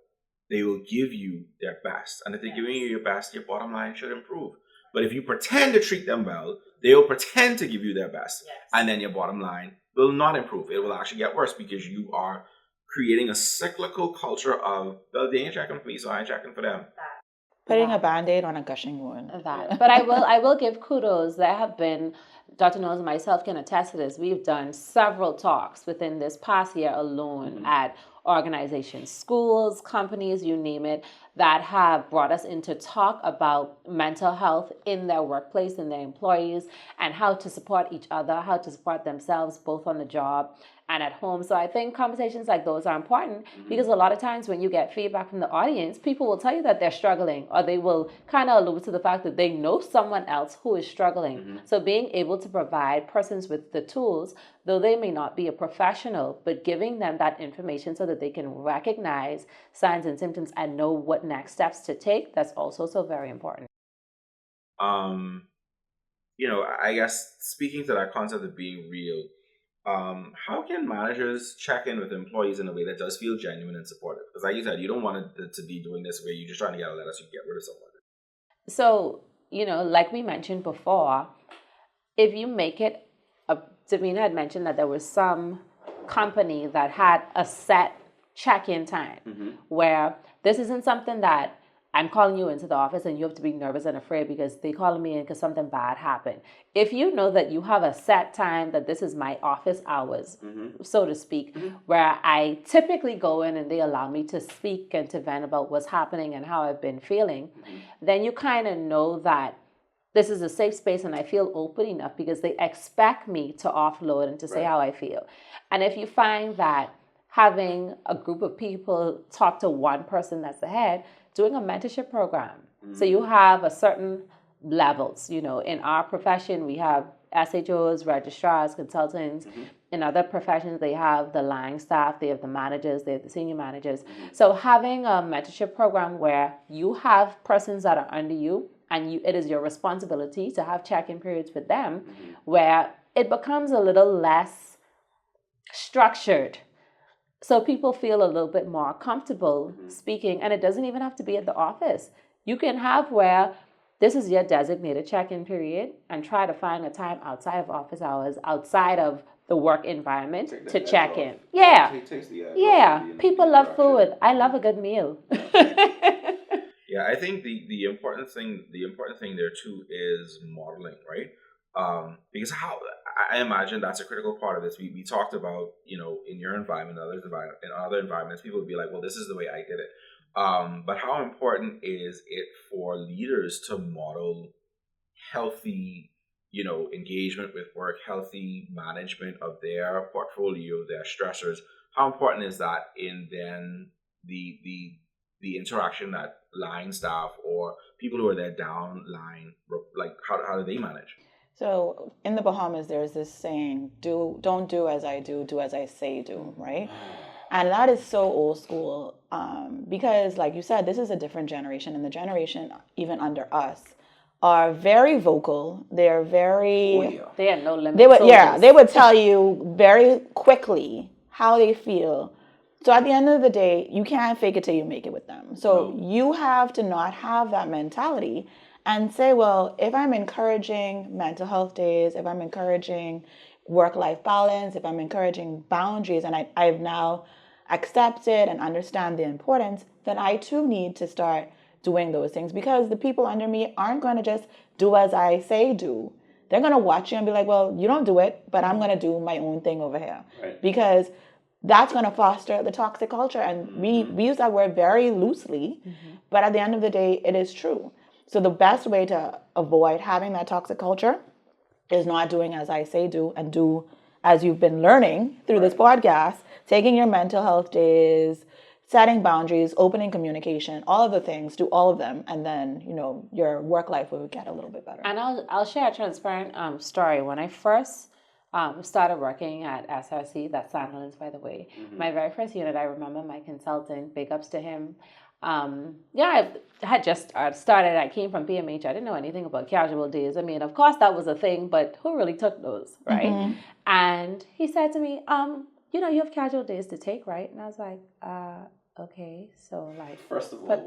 they will give you their best. And if they're giving you your best, your bottom line should improve. But if you pretend to treat them well, they will pretend to give you their best. And then your bottom line will not improve. It will actually get worse because you are creating a cyclical culture of, well, they ain't checking for me, so I ain't checking for them. Putting a Band-Aid on a gushing wound. That. But I will give kudos. There have been, Dr. Knowles and myself can attest to this. We've done several talks within this past year alone at organizations, schools, companies, you name it, that have brought us in to talk about mental health in their workplace, in their employees, and how to support each other, how to support themselves, both on the job and at home. So I think conversations like those are important because a lot of times when you get feedback from the audience, people will tell you that they're struggling, or they will kind of allude to the fact that they know someone else who is struggling. So being able to provide persons with the tools, though they may not be a professional, but giving them that information so that they can recognize signs and symptoms and know what next steps to take, that's also so very important. I guess speaking to that concept of being real, how can managers check in with employees in a way that does feel genuine and supportive? Because like you said, you don't want it to be doing this where you're just trying to get a letter so you get rid of someone. So, like we mentioned before, if you make it, Davina had mentioned that there was some company that had a set check-in time where this isn't something that I'm calling you into the office and you have to be nervous and afraid because they calling me in because something bad happened. If you know that you have a set time, that this is my office hours, so to speak, where I typically go in and they allow me to speak and to vent about what's happening and how I've been feeling, then you kind of know that this is a safe space and I feel open enough because they expect me to offload and to say how I feel. And if you find that having a group of people talk to one person that's the head, doing a mentorship program. So you have a certain levels, in our profession, we have SHOs, registrars, consultants. In other professions, they have the line staff, they have the managers, they have the senior managers. So having a mentorship program where you have persons that are under you and it is your responsibility to have check-in periods with them, where it becomes a little less structured. So people feel a little bit more comfortable speaking, and it doesn't even have to be at the office. You can have where this is your designated check-in period, and try to find a time outside of office hours, outside of the work environment to check in. Yeah. People love food. I love a good meal. Yeah, I think the important thing there too is modeling, right? Because I imagine that's a critical part of this. We talked about, in your environment, in other environments, people would be like, well, this is the way I did it. But how important is it for leaders to model healthy, engagement with work, healthy management of their portfolio, their stressors? How important is that in then the interaction that line staff or people who are there down line, like how do they manage? So in the Bahamas, there's this saying, don't do as I do as I say do, right? And that is so old school because, like you said, this is a different generation, and the generation even under us are very vocal. They're very... They are no limit. They would tell you very quickly how they feel. So at the end of the day, you can't fake it till you make it with them. So you have to not have that mentality and say, well, if I'm encouraging mental health days, if I'm encouraging work-life balance, if I'm encouraging boundaries, and I've now accepted and understand the importance, then I too need to start doing those things, because the people under me aren't going to just do as I say do. They're going to watch you and be like, well, you don't do it, but I'm going to do my own thing over here. Right. Because that's going to foster the toxic culture. And we use that word very loosely, but at the end of the day, it is true. So the best way to avoid having that toxic culture is not doing as I say do, and do as you've been learning through this podcast, taking your mental health days, setting boundaries, opening communication, all of the things, do all of them, and then, your work life will get a little bit better. And I'll share a transparent story. When I first started working at SRC, that's Sandlands, by the way, my very first unit, I remember my consultant, big ups to him. I had just started. I came from PMH. I didn't know anything about casual days. I mean, of course, that was a thing, but who really took those, right? And he said to me, you have casual days to take, right? And I was like, okay, so like, first of all,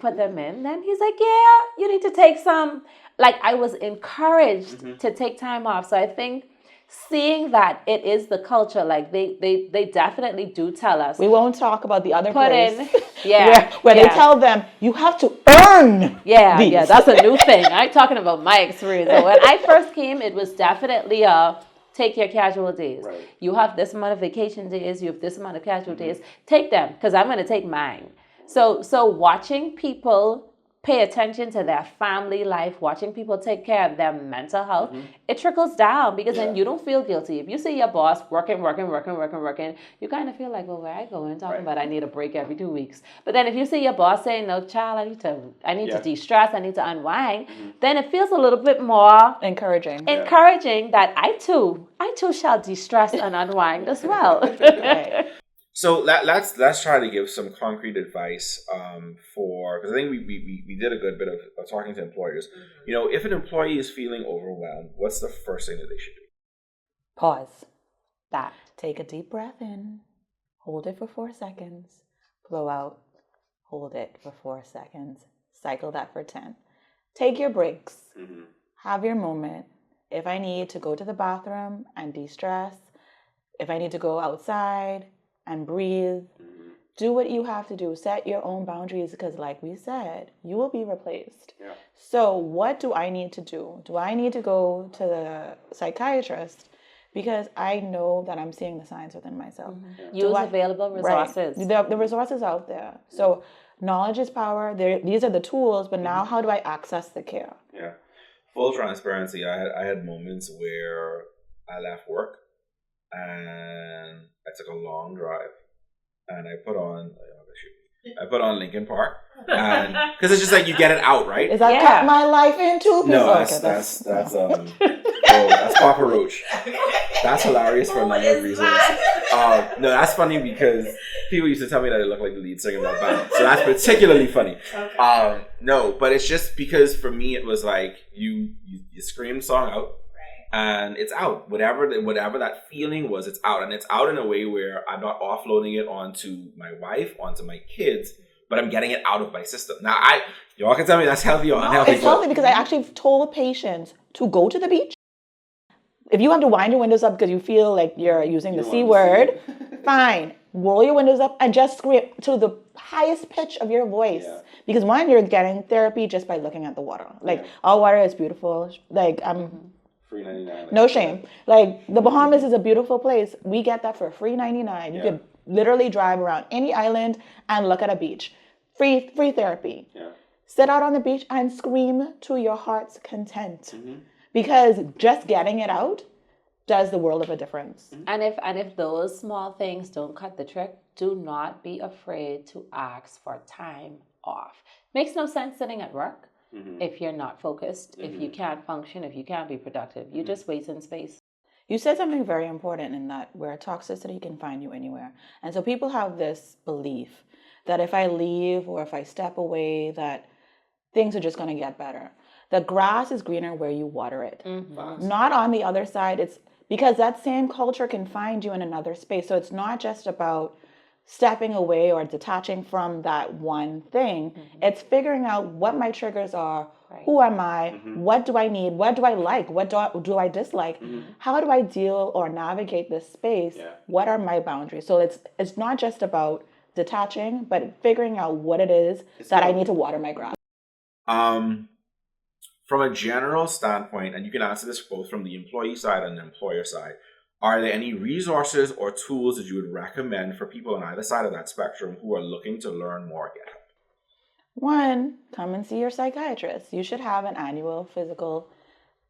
put them in. Then he's like, yeah, you need to take some. Like, I was encouraged to take time off. So I think seeing that it is the culture, like they definitely do tell us. We won't talk about the other place. Where they tell them you have to earn. Yeah, that's a new thing. I'm talking about my experience. So when I first came, it was definitely take your casual days. Right. You have this amount of vacation days. You have this amount of casual days. Take them, because I'm going to take mine. So watching people pay attention to their family life, watching people take care of their mental health, it trickles down, because then you don't feel guilty. If you see your boss working, you kind of feel like, well, where I going? Talking about I need a break every 2 weeks. But then if you see your boss saying, no, child, I need to de-stress, I need to unwind, then it feels a little bit more encouraging that I too shall de-stress and unwind as well. So let's try to give some concrete advice because I think we did a good bit of talking to employers. If an employee is feeling overwhelmed, what's the first thing that they should do? Pause. Take a deep breath in, hold it for 4 seconds, blow out, hold it for 4 seconds, cycle that for 10. Take your breaks, have your moment. If I need to go to the bathroom and de-stress, if I need to go outside and breathe, do what you have to do. Set your own boundaries, because like we said, you will be replaced. Yeah. So what do I need to do? Do I need to go to the psychiatrist because I know that I'm seeing the signs within myself? Use available resources. Right. The resources out there. So knowledge is power. These are the tools, but now how do I access the care? Yeah. Full transparency, I had moments where I left work and I took a long drive, and I put on Linkin Park, and because it's just like you get it out, right? Is that cut my life in two pieces? No, that's Papa Roach. That's hilarious for a number of reasons. No, that's funny because people used to tell me that I look like the lead singer of that band. So that's particularly funny. Okay. No, but it's just because for me it was like you scream the song out, and it's out. Whatever that feeling was, it's out, and it's out in a way where I'm not offloading it onto my wife, onto my kids, but I'm getting it out of my system. Now, y'all can tell me that's healthy or unhealthy. It's healthy because I actually told patients to go to the beach. If you have to wind your windows up because you feel like you're using the C word, fine. Roll your windows up and just scream to the highest pitch of your voice. Yeah. Because one, you're getting therapy just by looking at the water. Like, our water is beautiful. Like, free 99. No shame. Like, the Bahamas is a beautiful place. We get that for free 99. You could literally drive around any island and look at a beach. Free therapy. Yeah. Sit out on the beach and scream to your heart's content. Mm-hmm. Because just getting it out does the world of a difference. And if those small things don't cut the trick, do not be afraid to ask for time off. Makes no sense sitting at work if you're not focused, if you can't function, if you can't be productive. You're just wasting space. You said something very important in that where toxicity can find you anywhere. And so people have this belief that if I leave or if I step away, that things are just going to get better. The grass is greener where you water it. Mm-hmm. Not on the other side. It's because that same culture can find you in another space. So it's not just about stepping away or detaching from that one thing. Mm-hmm. It's figuring out what my triggers are. Right. Who am I? Mm-hmm. What do I need? What do I like? What do I dislike? Mm-hmm. How do I deal or navigate this space? Yeah. What are my boundaries? So it's not just about detaching, but figuring out what it is that I need to water my grass. From a general standpoint, and you can answer this both from the employee side and the employer side, are there any resources or tools that you would recommend for people on either side of that spectrum who are looking to learn more or get help? One, come and see your psychiatrist. You should have an annual physical,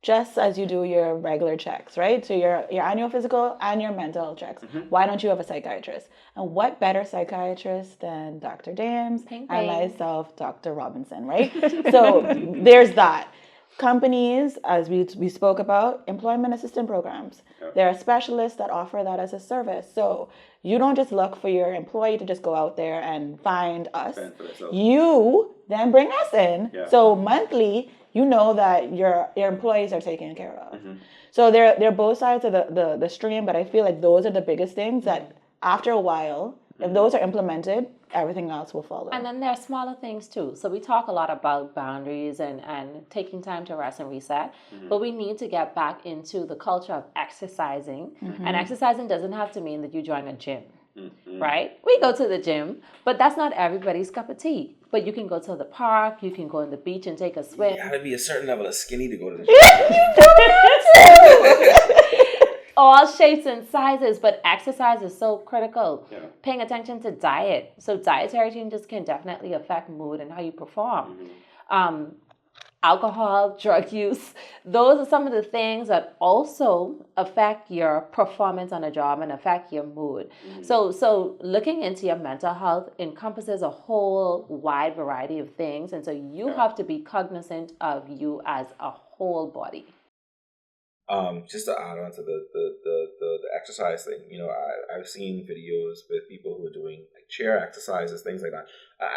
just as you do your regular checks, right? So your annual physical and your mental checks. Mm-hmm. Why don't you have a psychiatrist? And what better psychiatrist than Dr. Dames and myself, Dr. Robinson, right? So there's that. Companies, as we spoke about, employment assistance programs. Okay. There are specialists that offer that as a service. So you don't just look for your employee to just go out there and find us. You then bring us in. Yeah. So monthly, you know that your employees are taken care of. Mm-hmm. So they're both sides of the stream, but I feel like those are the biggest things that after a while, if those are implemented, everything else will follow. And then there are smaller things too. So we talk a lot about boundaries and taking time to rest and reset, but we need to get back into the culture of exercising. Mm-hmm. And exercising doesn't have to mean that you join a gym, right? We go to the gym, but that's not everybody's cup of tea. But you can go to the park, you can go on the beach and take a swim. You gotta be a certain level of skinny to go to the gym. All shapes and sizes, but exercise is so critical. Yeah. Paying attention to diet. So dietary changes can definitely affect mood and how you perform. Mm-hmm. Alcohol, drug use, those are some of the things that also affect your performance on a job and affect your mood. Mm-hmm. So looking into your mental health encompasses a whole wide variety of things. And so you have to be cognizant of you as a whole body. Just to add on to the exercise thing, I've seen videos with people who are doing like chair exercises, things like that.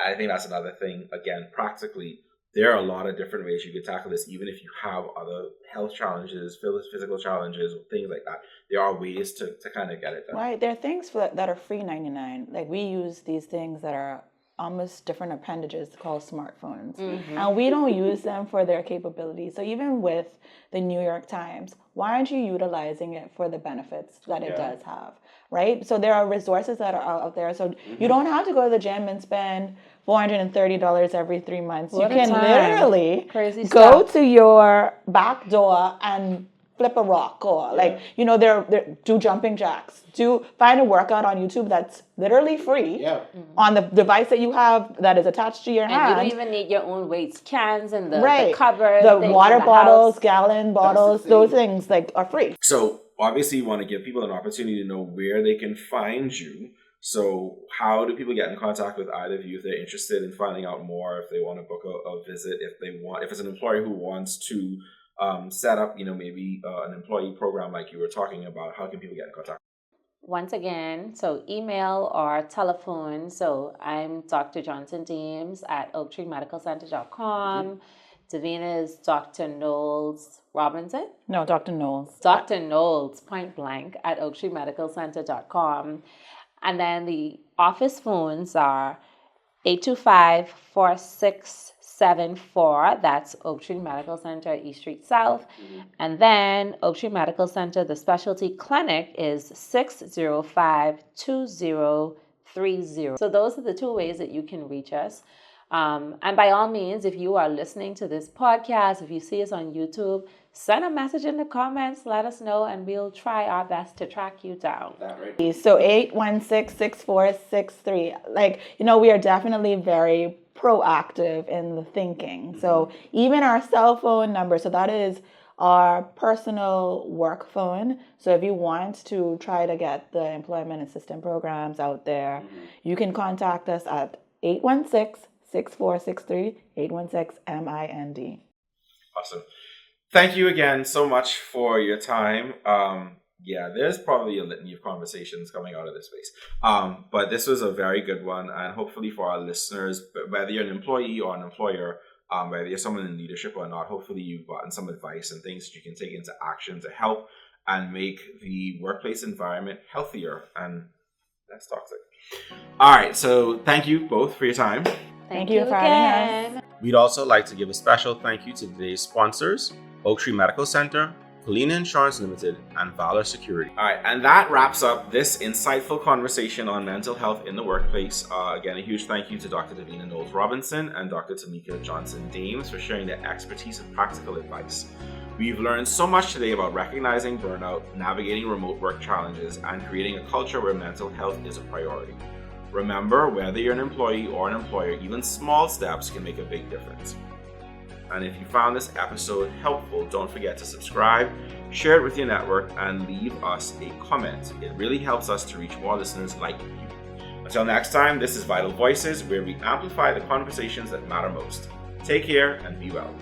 I think that's another thing. Again, practically, there are a lot of different ways you could tackle this, even if you have other health challenges, physical challenges, things like that. There are ways to kind of get it done. Right. There are things that are free 99. Like we use these things that are almost different appendages called smartphones. Mm-hmm. And we don't use them for their capabilities. So even with the New York Times, why aren't you utilizing it for the benefits that it does have, right? So there are resources that are out there. So you don't have to go to the gym and spend $430 every 3 months. You can literally go to your back door and flip a rock or they're do jumping jacks. Find a workout on YouTube that's literally free on the device that you have that is attached to your hand. And you don't even need your own weights, cans and the cover. The water bottles, gallon bottles, those things are free. So obviously you want to give people an opportunity to know where they can find you. So how do people get in contact with either of you if they're interested in finding out more, if they want to book a visit, if it's an employer who wants to set up, maybe an employee program like you were talking about, how can people get in contact? Once again, so email or telephone. So I'm Dr. Johnson-Dames at oaktreemedicalcenter.com. Davina is Dr. Knowles-Robinson. No, Dr. Knowles. Dr. Knowles, point blank, at oaktreemedicalcenter.com. And then the office phones are 825-4674. That's Oak Tree Medical Center, East Street South. And then Oak Tree Medical Center, the specialty clinic is 605-2030. So those are the two ways that you can reach us. And by all means, if you are listening to this podcast, if you see us on YouTube, send a message in the comments, let us know, and we'll try our best to track you down. So 816-6463. Like, we are definitely very proactive in the thinking. So even our cell phone number, so that is our personal work phone. So if you want to try to get the employment assistance programs out there, you can contact us at 816-6463, 816-MIND. Awesome. Thank you again so much for your time. There's probably a litany of conversations coming out of this space. But this was a very good one. And hopefully for our listeners, whether you're an employee or an employer, whether you're someone in leadership or not, hopefully you've gotten some advice and things that you can take into action to help and make the workplace environment healthier and less toxic. All right. So thank you both for your time. Thank you for having us. We'd also like to give a special thank you to today's sponsors, Oak Tree Medical Center, Colina Insurance Limited, and Valor Security. All right, and that wraps up this insightful conversation on mental health in the workplace. Again, a huge thank you to Dr. Davina Knowles-Robinson and Dr. Tameka Johnson-Dames for sharing their expertise and practical advice. We've learned so much today about recognizing burnout, navigating remote work challenges, and creating a culture where mental health is a priority. Remember, whether you're an employee or an employer, even small steps can make a big difference. And if you found this episode helpful, don't forget to subscribe, share it with your network, and leave us a comment. It really helps us to reach more listeners like you. Until next time, this is Vital Voices, where we amplify the conversations that matter most. Take care and be well.